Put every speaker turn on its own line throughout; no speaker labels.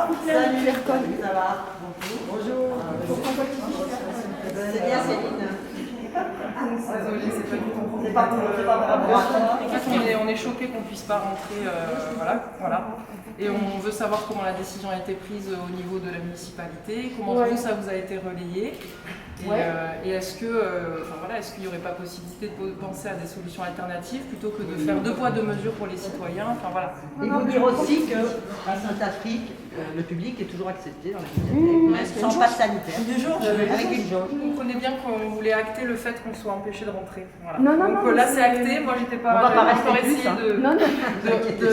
Salut, ça va?
Bonjour.
C'est bien Céline.
Désolée, c'est pas du tout.
C'est pas pour moi.
En fait, on est choqués qu'on puisse pas rentrer, voilà. Et on veut savoir comment la décision a été prise au niveau de la municipalité, comment vous, ça vous a été relayé. Et est-ce que, est-ce qu'il n'y aurait pas possibilité de penser à des solutions alternatives plutôt que de faire 2 poids 2 mesures pour les citoyens,
Et vous dire aussi que à Saint-Afrique, le public est toujours accepté dans la bibliothèque, sans passe sanitaire, avec une jauge.
Vous comprenez bien qu'on voulait acter le fait qu'on soit empêché de rentrer. Voilà.
Non,
Donc là c'est acté, moi j'étais pas encore essayé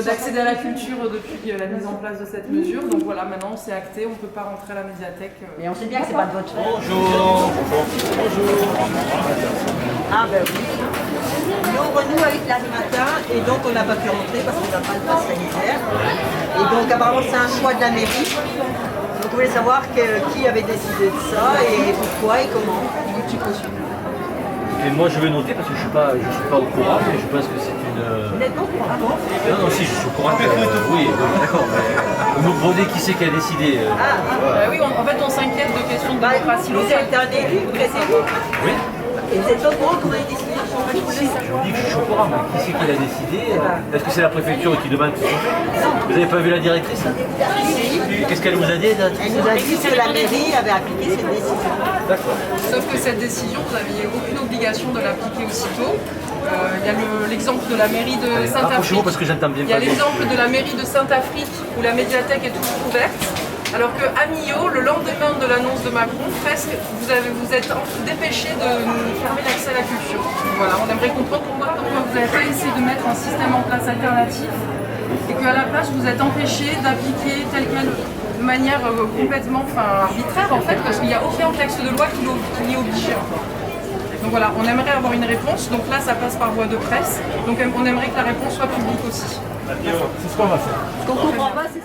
d'accéder à la culture depuis la mise en place de cette mesure. Donc voilà, maintenant c'est acté, on ne peut pas rentrer à la médiathèque.
Et on sait bien que c'est pas de votre fait.
Bonjour.
Ah ben oui. Nous on renoue avec l'animateur et donc on n'a pas pu rentrer parce qu'on n'a pas le pass sanitaire. Et donc apparemment c'est un choix de la mairie. Donc on voulait savoir qui avait décidé de ça et pourquoi et comment.
Et moi je vais noter parce que je suis pas au courant, mais je pense que c'est une.
Vous n'êtes pas au courant?
Non, si, je suis au courant. Oui, d'accord. Vous nous demandez qui c'est qui a décidé.
Oui, en fait on s'inquiète de questions de démocratie
Vous
locale.
êtes un élu, vous êtes élu.
Oui.
Et vous êtes au courant qu'on a décidé de changer de
Je vous dis que je suis au courant, mais qui c'est qui l'a décidé? Est-ce que c'est la préfecture qui demande que ce soit fait? Vous n'avez pas vu la directrice? Qu'est-ce qu'elle vous a dit?
Elle nous a dit que la mairie avait appliqué cette décision.
D'accord.
Sauf que cette décision, vous n'aviez aucune obligation de l'appliquer aussitôt. Il y a l'exemple de la mairie de Saint-Afrique.
Rapprochez-vous parce que j'entends bien.
Il y a l'exemple de la mairie de Saint-Afrique où la médiathèque est toujours ouverte. Alors qu'à Millau, le lendemain de l'annonce de Macron, presque, vous êtes dépêché de fermer l'accès à la culture. Voilà, on aimerait comprendre pourquoi vous n'avez pas essayé de mettre un système en place alternatif et qu'à la place, vous êtes empêché d'appliquer telle quelle de manière complètement arbitraire en fait, parce qu'il n'y a aucun texte de loi qui l'y oblige. Donc voilà, on aimerait avoir une réponse, donc là ça passe par voie de presse, donc on aimerait que la réponse soit publique aussi.
C'est ce qu'on va faire.
Ce qu'on comprend pas, c'est